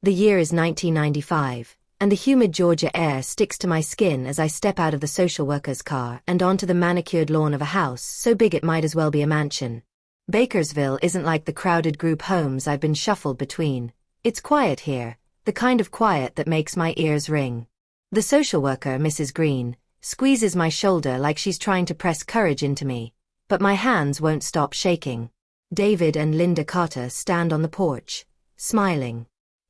The year is 1995, and the humid Georgia air sticks to my skin as I step out of the social worker's car and onto the manicured lawn of a house so big it might as well be a mansion. Bakersville isn't like the crowded group homes I've been shuffled between. It's quiet here, the kind of quiet that makes my ears ring. The social worker, Mrs. Green, squeezes my shoulder like she's trying to press courage into me, but my hands won't stop shaking. David and Linda Carter stand on the porch, smiling.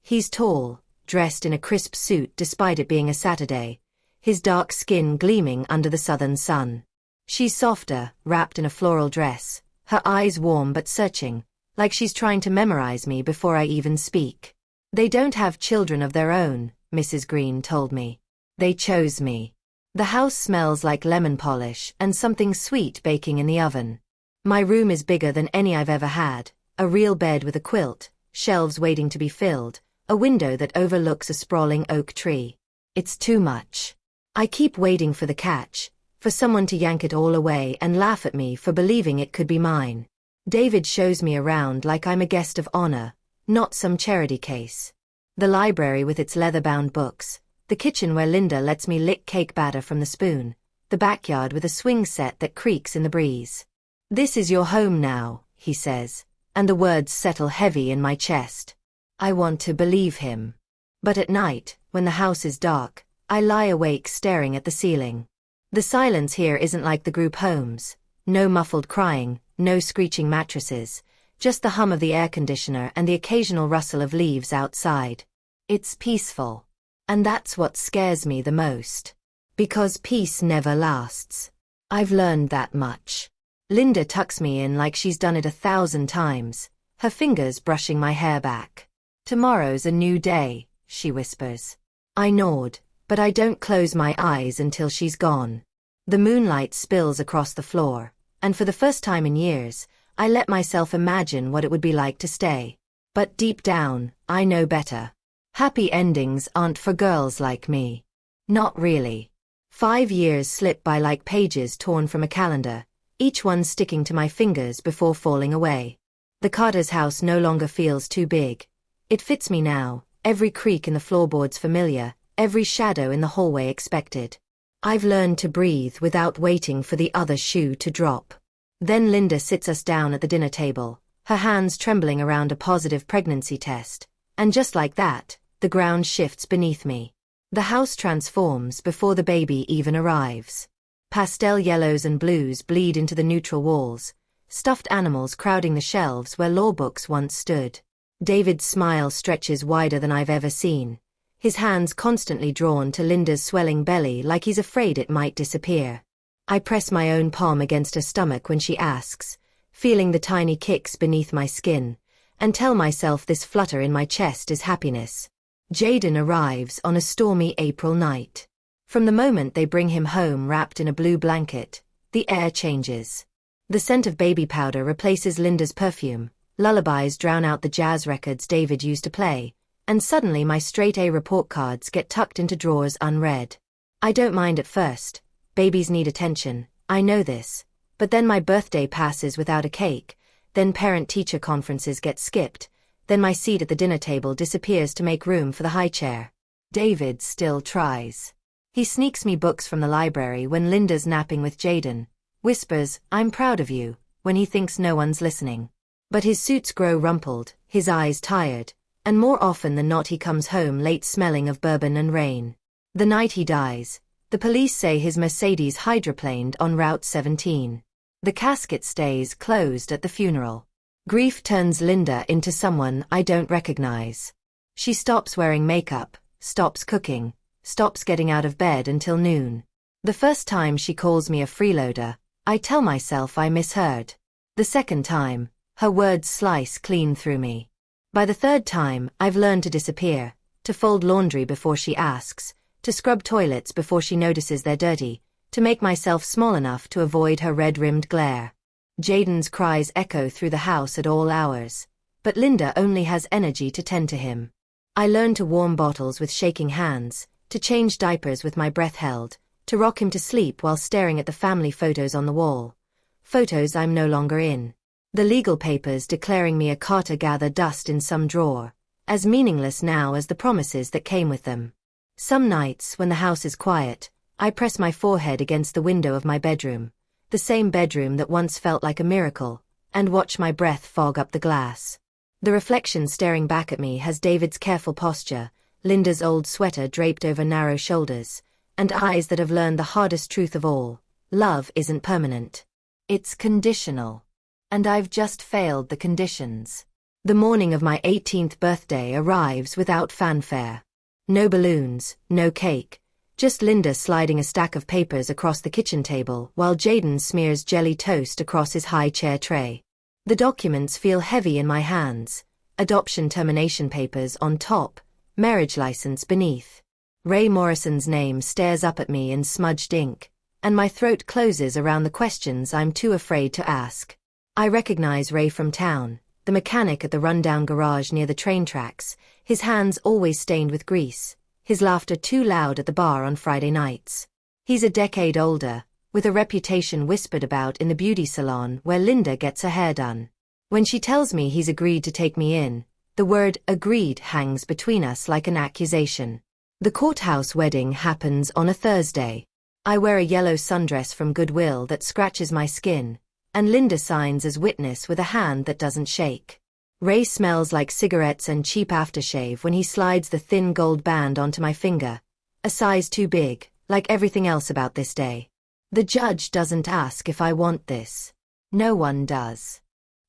He's tall, dressed in a crisp suit despite it being a Saturday, his dark skin gleaming under the southern sun. She's softer, wrapped in a floral dress, her eyes warm but searching, like she's trying to memorize me before I even speak. They don't have children of their own, Mrs. Green told me. They chose me. The house smells like lemon polish and something sweet baking in the oven. My room is bigger than any I've ever had, a real bed with a quilt, shelves waiting to be filled, a window that overlooks a sprawling oak tree. It's too much. I keep waiting for the catch, for someone to yank it all away and laugh at me for believing it could be mine. David shows me around like I'm a guest of honor, not some charity case. The library with its leather-bound books, the kitchen where Linda lets me lick cake batter from the spoon, the backyard with a swing set that creaks in the breeze. "This is your home now," he says, and the words settle heavy in my chest. I want to believe him. But at night, when the house is dark, I lie awake staring at the ceiling. The silence here isn't like the group homes. No muffled crying, no screeching mattresses, just the hum of the air conditioner and the occasional rustle of leaves outside. It's peaceful. And that's what scares me the most. Because peace never lasts. I've learned that much. Linda tucks me in like she's done it 1,000 times, her fingers brushing my hair back. "Tomorrow's a new day," she whispers. I nod, but I don't close my eyes until she's gone. The moonlight spills across the floor, and for the first time in years, I let myself imagine what it would be like to stay. But deep down, I know better. Happy endings aren't for girls like me. Not really. 5 years slip by like pages torn from a calendar, each one sticking to my fingers before falling away. The Carter's house no longer feels too big. It fits me now, every creak in the floorboards familiar, every shadow in the hallway expected. I've learned to breathe without waiting for the other shoe to drop. Then Linda sits us down at the dinner table, her hands trembling around a positive pregnancy test, and just like that, the ground shifts beneath me. The house transforms before the baby even arrives. Pastel yellows and blues bleed into the neutral walls, stuffed animals crowding the shelves where law books once stood. David's smile stretches wider than I've ever seen, his hands constantly drawn to Linda's swelling belly like he's afraid it might disappear. I press my own palm against her stomach when she asks, feeling the tiny kicks beneath my skin, and tell myself this flutter in my chest is happiness. Jaden arrives on a stormy April night. From the moment they bring him home wrapped in a blue blanket, the air changes. The scent of baby powder replaces Linda's perfume, lullabies drown out the jazz records David used to play, and suddenly my straight-A report cards get tucked into drawers unread. I don't mind at first. Babies need attention, I know this. But then my birthday passes without a cake, then parent-teacher conferences get skipped, then my seat at the dinner table disappears to make room for the high chair. David still tries. He sneaks me books from the library when Linda's napping with Jaden, whispers, "I'm proud of you," when he thinks no one's listening. But his suits grow rumpled, his eyes tired, and more often than not he comes home late smelling of bourbon and rain. The night he dies, the police say his Mercedes hydroplaned on Route 17. The casket stays closed at the funeral. Grief turns Linda into someone I don't recognize. She stops wearing makeup, stops cooking, stops getting out of bed until noon. The first time she calls me a freeloader, I tell myself I misheard. The second time, her words slice clean through me. By the third time, I've learned to disappear, to fold laundry before she asks, to scrub toilets before she notices they're dirty, to make myself small enough to avoid her red-rimmed glare. Jaden's cries echo through the house at all hours, but Linda only has energy to tend to him. I learn to warm bottles with shaking hands, to change diapers with my breath held, to rock him to sleep while staring at the family photos on the wall. Photos I'm no longer in. The legal papers declaring me a Carter gather dust in some drawer. as meaningless now as the promises that came with them. Some nights, when the house is quiet, I press my forehead against the window of my bedroom, the same bedroom that once felt like a miracle, and watch my breath fog up the glass. The reflection staring back at me has David's careful posture, Linda's old sweater draped over narrow shoulders, and eyes that have learned the hardest truth of all: love isn't permanent. It's conditional. And I've just failed the conditions. The morning of my 18th birthday arrives without fanfare. No balloons, no cake, just Linda sliding a stack of papers across the kitchen table while Jaden smears jelly toast across his high chair tray. The documents feel heavy in my hands: adoption termination papers on top, marriage license beneath. Ray Morrison's name stares up at me in smudged ink, and my throat closes around the questions I'm too afraid to ask. I recognize Ray from town, the mechanic at the rundown garage near the train tracks, his hands always stained with grease, his laughter too loud at the bar on Friday nights. He's a decade older, with a reputation whispered about in the beauty salon where Linda gets her hair done. When she tells me he's agreed to take me in, the word agreed hangs between us like an accusation. The courthouse wedding happens on a Thursday. I wear a yellow sundress from Goodwill that scratches my skin, and Linda signs as witness with a hand that doesn't shake. Ray smells like cigarettes and cheap aftershave when he slides the thin gold band onto my finger, a size too big, like everything else about this day. The judge doesn't ask if I want this. No one does.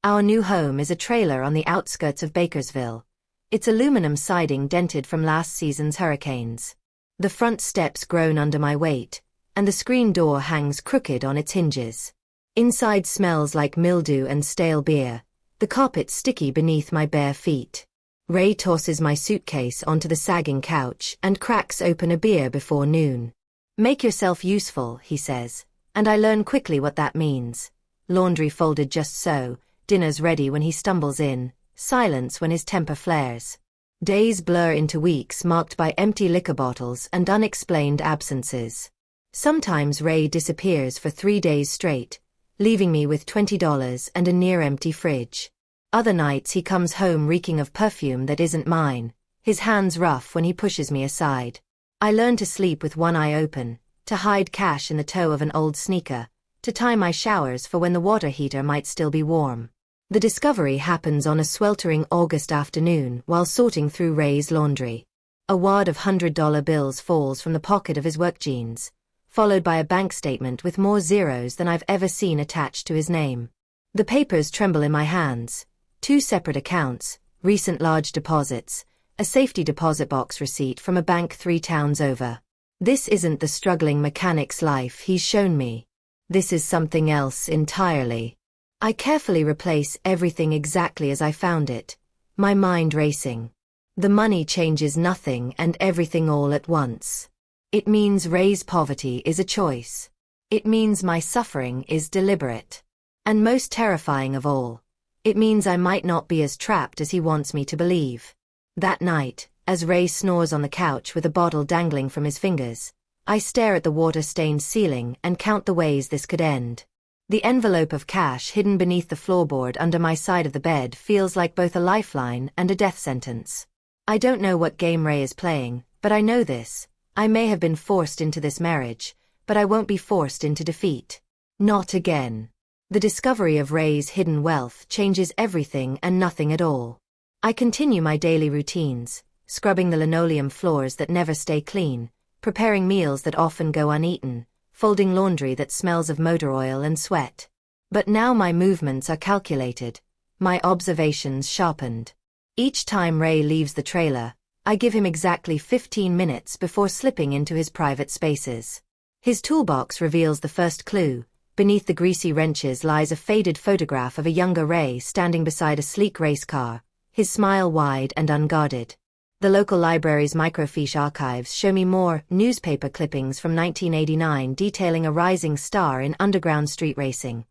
Our new home is a trailer on the outskirts of Bakersville, its aluminum siding dented from last season's hurricanes. The front steps groan under my weight, and the screen door hangs crooked on its hinges. Inside smells like mildew and stale beer, the carpet sticky beneath my bare feet. Ray tosses my suitcase onto the sagging couch and cracks open a beer before noon. "Make yourself useful," he says, and I learn quickly what that means. Laundry folded just so, dinner's ready when he stumbles in, silence when his temper flares. Days blur into weeks marked by empty liquor bottles and unexplained absences. Sometimes Ray disappears for 3 days straight, leaving me with $20 and a near-empty fridge. Other nights he comes home reeking of perfume that isn't mine, his hands rough when he pushes me aside. I learn to sleep with one eye open, to hide cash in the toe of an old sneaker, to time my showers for when the water heater might still be warm. The discovery happens on a sweltering August afternoon while sorting through Ray's laundry. A wad of $100 bills falls from the pocket of his work jeans, followed by a bank statement with more zeros than I've ever seen attached to his name. The papers tremble in my hands: 2 separate accounts, recent large deposits, a safety deposit box receipt from a bank 3 towns over. This isn't the struggling mechanic's life he's shown me. This is something else entirely. I carefully replace everything exactly as I found it, my mind racing. The money changes nothing and everything all at once. It means Ray's poverty is a choice. It means my suffering is deliberate. And most terrifying of all, it means I might not be as trapped as he wants me to believe. That night, as Ray snores on the couch with a bottle dangling from his fingers, I stare at the water-stained ceiling and count the ways this could end. The envelope of cash hidden beneath the floorboard under my side of the bed feels like both a lifeline and a death sentence. I don't know what game Ray is playing, but I know this: I may have been forced into this marriage, but I won't be forced into defeat. Not again. The discovery of Ray's hidden wealth changes everything and nothing at all. I continue my daily routines, scrubbing the linoleum floors that never stay clean, preparing meals that often go uneaten, folding laundry that smells of motor oil and sweat. But now my movements are calculated, my observations sharpened. Each time Ray leaves the trailer, I give him exactly 15 minutes before slipping into his private spaces. His toolbox reveals the first clue. Beneath the greasy wrenches lies a faded photograph of a younger Ray standing beside a sleek race car, his smile wide and unguarded. The local library's microfiche archives show me more newspaper clippings from 1989 detailing a rising star in underground street racing,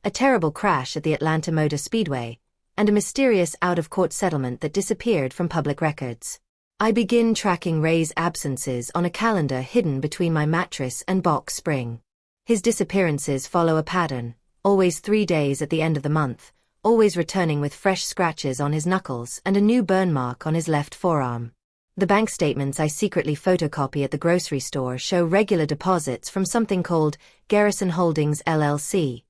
a terrible crash at the Atlanta Motor Speedway, and a mysterious out-of-court settlement that disappeared from public records. I begin tracking Ray's absences on a calendar hidden between my mattress and box spring. His disappearances follow a pattern: always 3 days at the end of the month, always returning with fresh scratches on his knuckles and a new burn mark on his left forearm. The bank statements I secretly photocopy at the grocery store show regular deposits from something called Garrison Holdings LLC.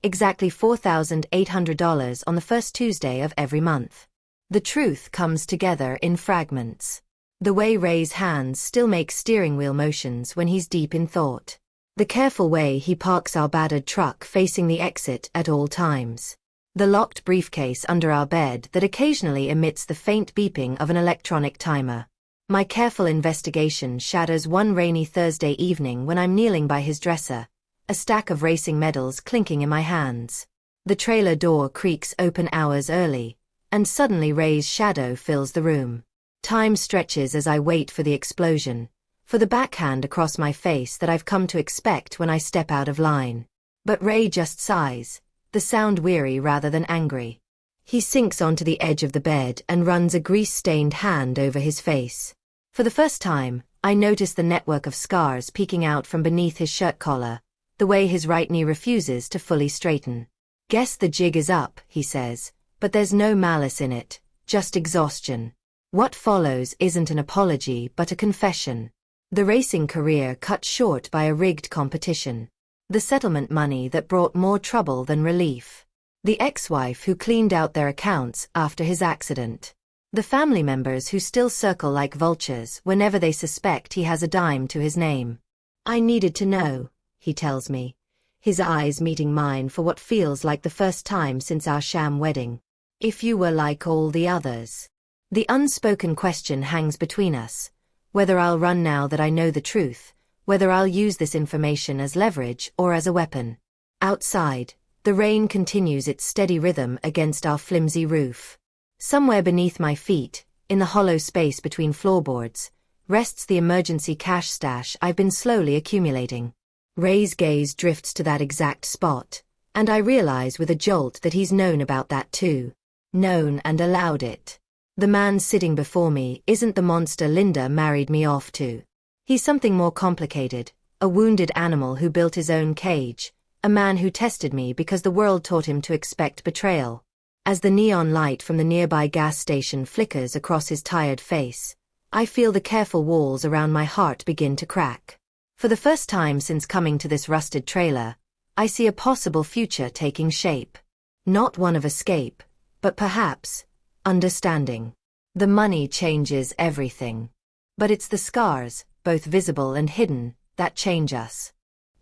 Exactly $4,800 on the first Tuesday of every month. The truth comes together in fragments. The way Ray's hands still make steering wheel motions when he's deep in thought. The careful way he parks our battered truck facing the exit at all times. The locked briefcase under our bed that occasionally emits the faint beeping of an electronic timer. My careful investigation shadows one rainy Thursday evening when I'm kneeling by his dresser, a stack of racing medals clinking in my hands. The trailer door creaks open hours early, and suddenly Ray's shadow fills the room. Time stretches as I wait for the explosion, for the backhand across my face that I've come to expect when I step out of line. But Ray just sighs, the sound weary rather than angry. He sinks onto the edge of the bed and runs a grease-stained hand over his face. For the first time, I notice the network of scars peeking out from beneath his shirt collar, the way his right knee refuses to fully straighten. Guess the jig is up, he says, but there's no malice in it, just exhaustion. What follows isn't an apology but a confession. The racing career cut short by a rigged competition. The settlement money that brought more trouble than relief. The ex-wife who cleaned out their accounts after his accident. The family members who still circle like vultures whenever they suspect he has a dime to his name. I needed to know, he tells me, his eyes meeting mine for what feels like the first time since our sham wedding. If you were like all the others. The unspoken question hangs between us, whether I'll run now that I know the truth, whether I'll use this information as leverage or as a weapon. Outside, the rain continues its steady rhythm against our flimsy roof. Somewhere beneath my feet, in the hollow space between floorboards, rests the emergency cash stash I've been slowly accumulating. Ray's gaze drifts to that exact spot, and I realize with a jolt that he's known about that too. Known and allowed it. The man sitting before me isn't the monster Linda married me off to. He's something more complicated, a wounded animal who built his own cage, a man who tested me because the world taught him to expect betrayal. As the neon light from the nearby gas station flickers across his tired face, I feel the careful walls around my heart begin to crack. For the first time since coming to this rusted trailer, I see a possible future taking shape. Not one of escape, but perhaps understanding. The money changes everything. But it's the scars, both visible and hidden, that change us.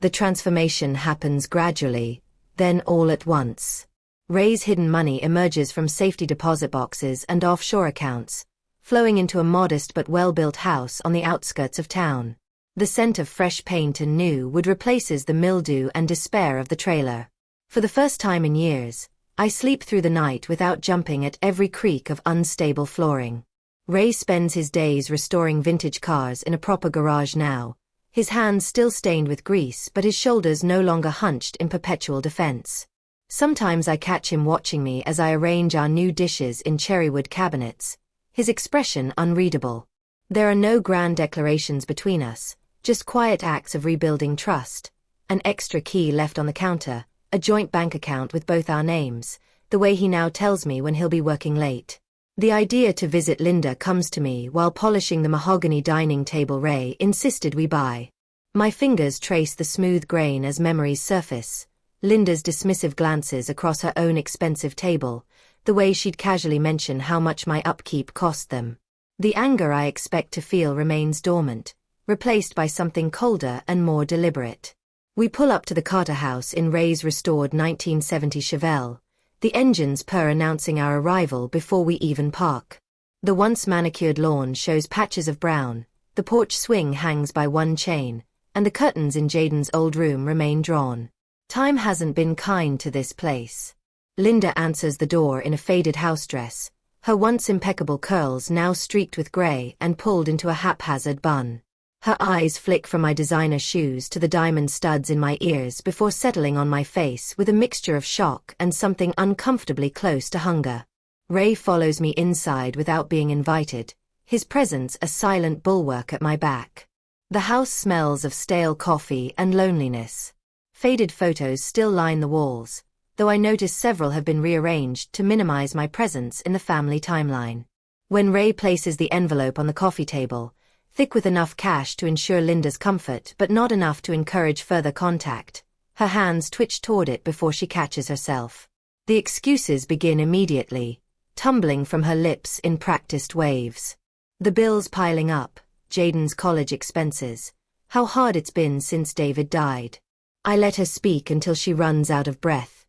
The transformation happens gradually, then all at once. Ray's hidden money emerges from safety deposit boxes and offshore accounts, flowing into a modest but well-built house on the outskirts of town. The scent of fresh paint and new wood replaces the mildew and despair of the trailer. For the first time in years, I sleep through the night without jumping at every creak of unstable flooring. Ray spends his days restoring vintage cars in a proper garage now, his hands still stained with grease but his shoulders no longer hunched in perpetual defense. Sometimes I catch him watching me as I arrange our new dishes in cherrywood cabinets, his expression unreadable. There are no grand declarations between us, just quiet acts of rebuilding trust, an extra key left on the counter, a joint bank account with both our names, the way he now tells me when he'll be working late. The idea to visit Linda comes to me while polishing the mahogany dining table Ray insisted we buy. My fingers trace the smooth grain as memories surface, Linda's dismissive glances across her own expensive table, the way she'd casually mention how much my upkeep cost them. The anger I expect to feel remains dormant, replaced by something colder and more deliberate. We pull up to the Carter house in Ray's restored 1970 Chevelle, the engines purr announcing our arrival before we even park. The once manicured lawn shows patches of brown, the porch swing hangs by one chain, and the curtains in Jaden's old room remain drawn. Time hasn't been kind to this place. Linda answers the door in a faded house dress, her once impeccable curls now streaked with gray and pulled into a haphazard bun. Her eyes flick from my designer shoes to the diamond studs in my ears before settling on my face with a mixture of shock and something uncomfortably close to hunger. Ray follows me inside without being invited, his presence a silent bulwark at my back. The house smells of stale coffee and loneliness. Faded photos still line the walls, though I notice several have been rearranged to minimize my presence in the family timeline. When Ray places the envelope on the coffee table, thick with enough cash to ensure Linda's comfort but not enough to encourage further contact, her hands twitch toward it before she catches herself. The excuses begin immediately, tumbling from her lips in practiced waves. The bills piling up, Jaden's college expenses, how hard it's been since David died. I let her speak until she runs out of breath,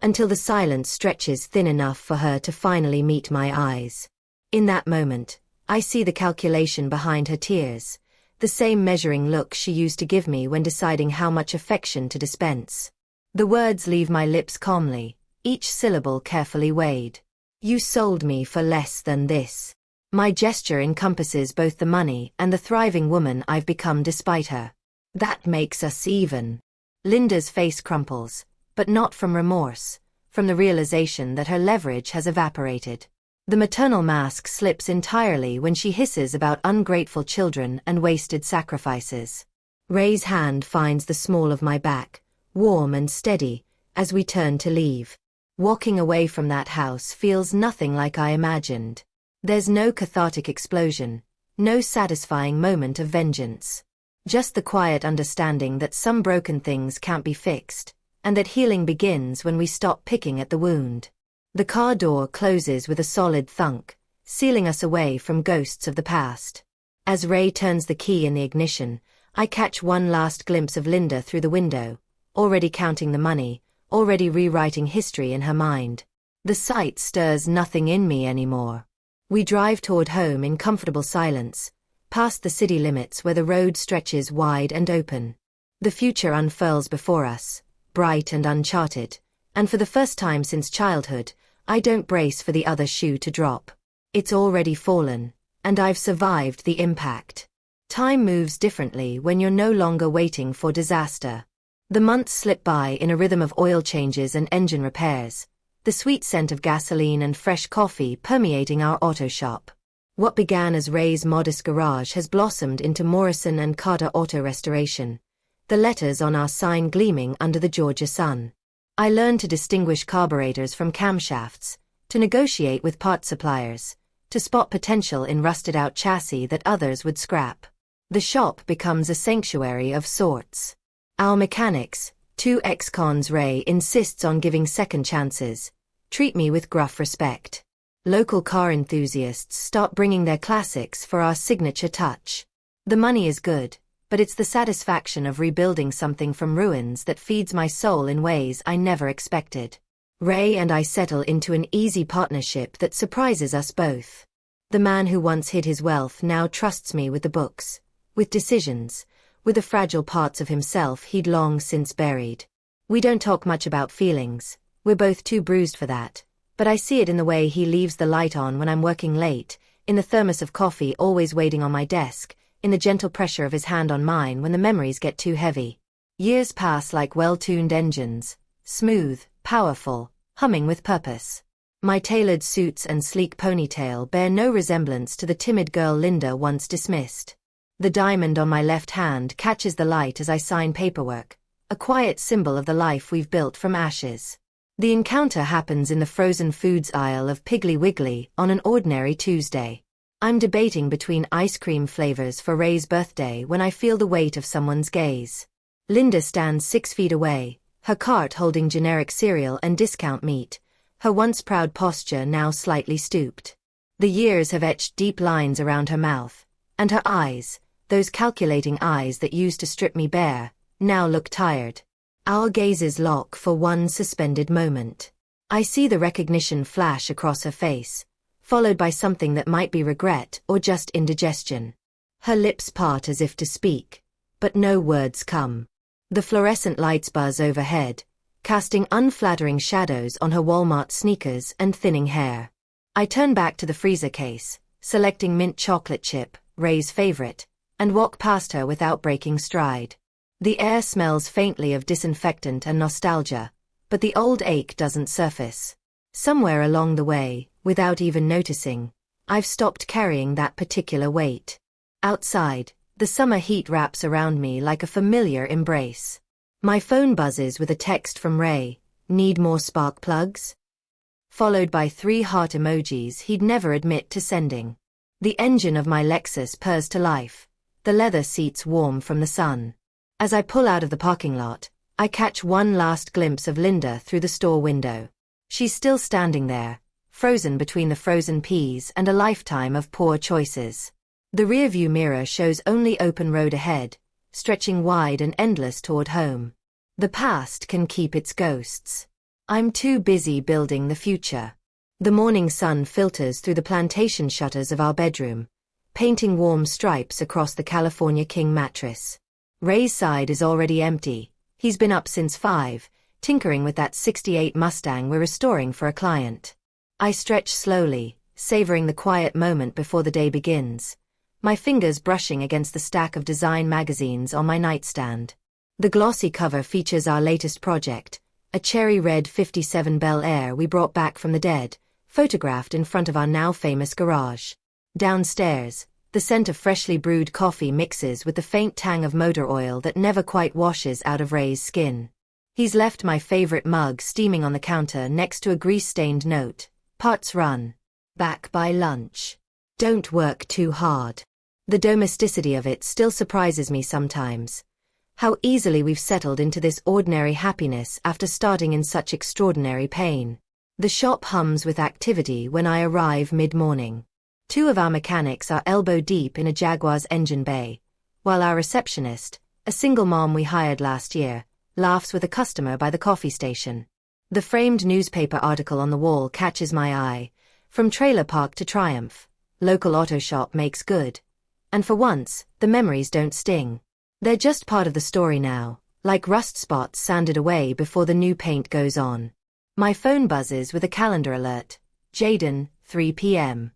until the silence stretches thin enough for her to finally meet my eyes. In that moment, I see the calculation behind her tears, the same measuring look she used to give me when deciding how much affection to dispense. The words leave my lips calmly, each syllable carefully weighed. You sold me for less than this. My gesture encompasses both the money and the thriving woman I've become despite her. That makes us even. Linda's face crumples, but not from remorse, from the realization that her leverage has evaporated. The maternal mask slips entirely when she hisses about ungrateful children and wasted sacrifices. Ray's hand finds the small of my back, warm and steady, as we turn to leave. Walking away from that house feels nothing like I imagined. There's no cathartic explosion, no satisfying moment of vengeance. Just the quiet understanding that some broken things can't be fixed, and that healing begins when we stop picking at the wound. The car door closes with a solid thunk, sealing us away from ghosts of the past. As Ray turns the key in the ignition, I catch one last glimpse of Linda through the window, already counting the money, already rewriting history in her mind. The sight stirs nothing in me anymore. We drive toward home in comfortable silence, past the city limits where the road stretches wide and open. The future unfurls before us, bright and uncharted, and for the first time since childhood, I don't brace for the other shoe to drop. It's already fallen, and I've survived the impact. Time moves differently when you're no longer waiting for disaster. The months slip by in a rhythm of oil changes and engine repairs, the sweet scent of gasoline and fresh coffee permeating our auto shop. What began as Ray's modest garage has blossomed into Morrison and Carter Auto Restoration, the letters on our sign gleaming under the Georgia sun. I learned to distinguish carburetors from camshafts, to negotiate with part suppliers, to spot potential in rusted-out chassis that others would scrap. The shop becomes a sanctuary of sorts. Our mechanics, two ex-cons Ray insists on giving second chances, treat me with gruff respect. Local car enthusiasts start bringing their classics for our signature touch. The money is good, but it's the satisfaction of rebuilding something from ruins that feeds my soul in ways I never expected. Ray and I settle into an easy partnership that surprises us both. The man who once hid his wealth now trusts me with the books, with decisions, with the fragile parts of himself he'd long since buried. We don't talk much about feelings, we're both too bruised for that, but I see it in the way he leaves the light on when I'm working late, in the thermos of coffee always waiting on my desk, in the gentle pressure of his hand on mine when the memories get too heavy. Years pass like well-tuned engines, smooth, powerful, humming with purpose. My tailored suits and sleek ponytail bear no resemblance to the timid girl Linda once dismissed. The diamond on my left hand catches the light as I sign paperwork, a quiet symbol of the life we've built from ashes. The encounter happens in the frozen foods aisle of Piggly Wiggly on an ordinary Tuesday. I'm debating between ice cream flavors for Ray's birthday when I feel the weight of someone's gaze. Linda stands 6 feet away, her cart holding generic cereal and discount meat, her once proud posture now slightly stooped. The years have etched deep lines around her mouth, and her eyes, those calculating eyes that used to strip me bare, now look tired. Our gazes lock for one suspended moment. I see the recognition flash across her face, followed by something that might be regret or just indigestion. Her lips part as if to speak, but no words come. The fluorescent lights buzz overhead, casting unflattering shadows on her Walmart sneakers and thinning hair. I turn back to the freezer case, selecting mint chocolate chip, Ray's favorite, and walk past her without breaking stride. The air smells faintly of disinfectant and nostalgia, but the old ache doesn't surface. Somewhere along the way, without even noticing, I've stopped carrying that particular weight. Outside, the summer heat wraps around me like a familiar embrace. My phone buzzes with a text from Ray, Need more spark plugs? Followed by 3 heart emojis he'd never admit to sending. The engine of my Lexus purrs to life, the leather seats warm from the sun. As I pull out of the parking lot, I catch one last glimpse of Linda through the store window. She's still standing there, frozen between the frozen peas and a lifetime of poor choices. The rearview mirror shows only open road ahead, stretching wide and endless toward home. The past can keep its ghosts. I'm too busy building the future. The morning sun filters through the plantation shutters of our bedroom, painting warm stripes across the California King mattress. Ray's side is already empty. He's been up since 5, tinkering with that '68 Mustang we're restoring for a client. I stretch slowly, savoring the quiet moment before the day begins, my fingers brushing against the stack of design magazines on my nightstand. The glossy cover features our latest project, a cherry red '57 Bel Air we brought back from the dead, photographed in front of our now famous garage. Downstairs, the scent of freshly brewed coffee mixes with the faint tang of motor oil that never quite washes out of Ray's skin. He's left my favorite mug steaming on the counter next to a grease-stained note. Parts run. Back by lunch. Don't work too hard. The domesticity of it still surprises me sometimes. How easily we've settled into this ordinary happiness after starting in such extraordinary pain. The shop hums with activity when I arrive mid-morning. 2 of our mechanics are elbow-deep in a Jaguar's engine bay, while our receptionist, a single mom we hired last year, laughs with a customer by the coffee station. The framed newspaper article on the wall catches my eye. From trailer park to triumph, local auto shop makes good. And for once, the memories don't sting. They're just part of the story now, like rust spots sanded away before the new paint goes on. My phone buzzes with a calendar alert. Jaden, 3 p.m.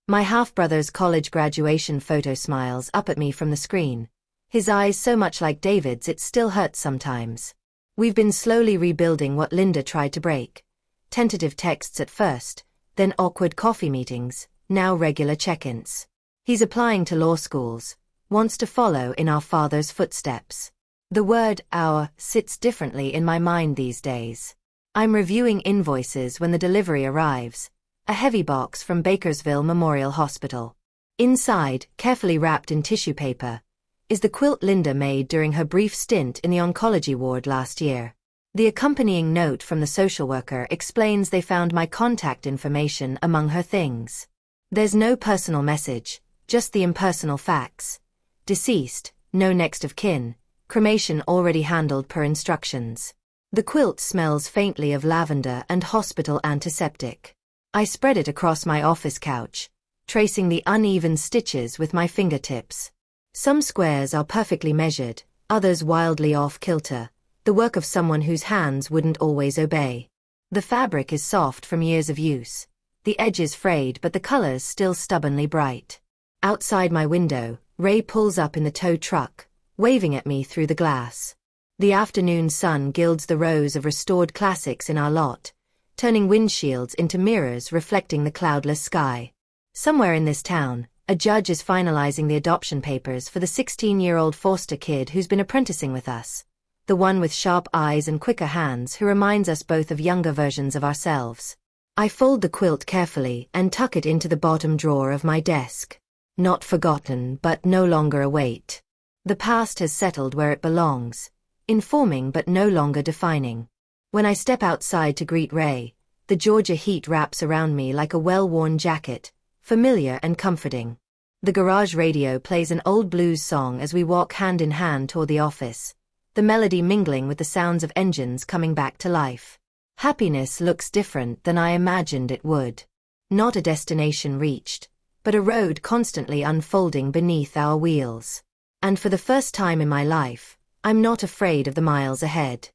My half-brother's college graduation photo smiles up at me from the screen. His eyes so much like David's it still hurts sometimes. We've been slowly rebuilding what Linda tried to break. Tentative texts at first, then awkward coffee meetings, now regular check-ins. He's applying to law schools, wants to follow in our father's footsteps. The word "our" sits differently in my mind these days. I'm reviewing invoices when the delivery arrives, a heavy box from Bakersville Memorial Hospital. Inside, carefully wrapped in tissue paper, is the quilt Linda made during her brief stint in the oncology ward last year. The accompanying note from the social worker explains they found my contact information among her things. There's no personal message, just the impersonal facts. Deceased, no next of kin, cremation already handled per instructions. The quilt smells faintly of lavender and hospital antiseptic. I spread it across my office couch, tracing the uneven stitches with my fingertips. Some squares are perfectly measured, others wildly off-kilter, the work of someone whose hands wouldn't always obey. The fabric is soft from years of use, the edges frayed but the colors still stubbornly bright. Outside my window, Ray pulls up in the tow truck, waving at me through the glass. The afternoon sun gilds the rows of restored classics in our lot, turning windshields into mirrors reflecting the cloudless sky. Somewhere in this town, a judge is finalizing the adoption papers for the 16-year-old foster kid who's been apprenticing with us, the one with sharp eyes and quicker hands who reminds us both of younger versions of ourselves. I fold the quilt carefully and tuck it into the bottom drawer of my desk. Not forgotten, but no longer a weight. The past has settled where it belongs, informing but no longer defining. When I step outside to greet Ray, the Georgia heat wraps around me like a well-worn jacket, familiar and comforting. The garage radio plays an old blues song as we walk hand in hand toward the office, the melody mingling with the sounds of engines coming back to life. Happiness looks different than I imagined it would. Not a destination reached, but a road constantly unfolding beneath our wheels. And for the first time in my life, I'm not afraid of the miles ahead.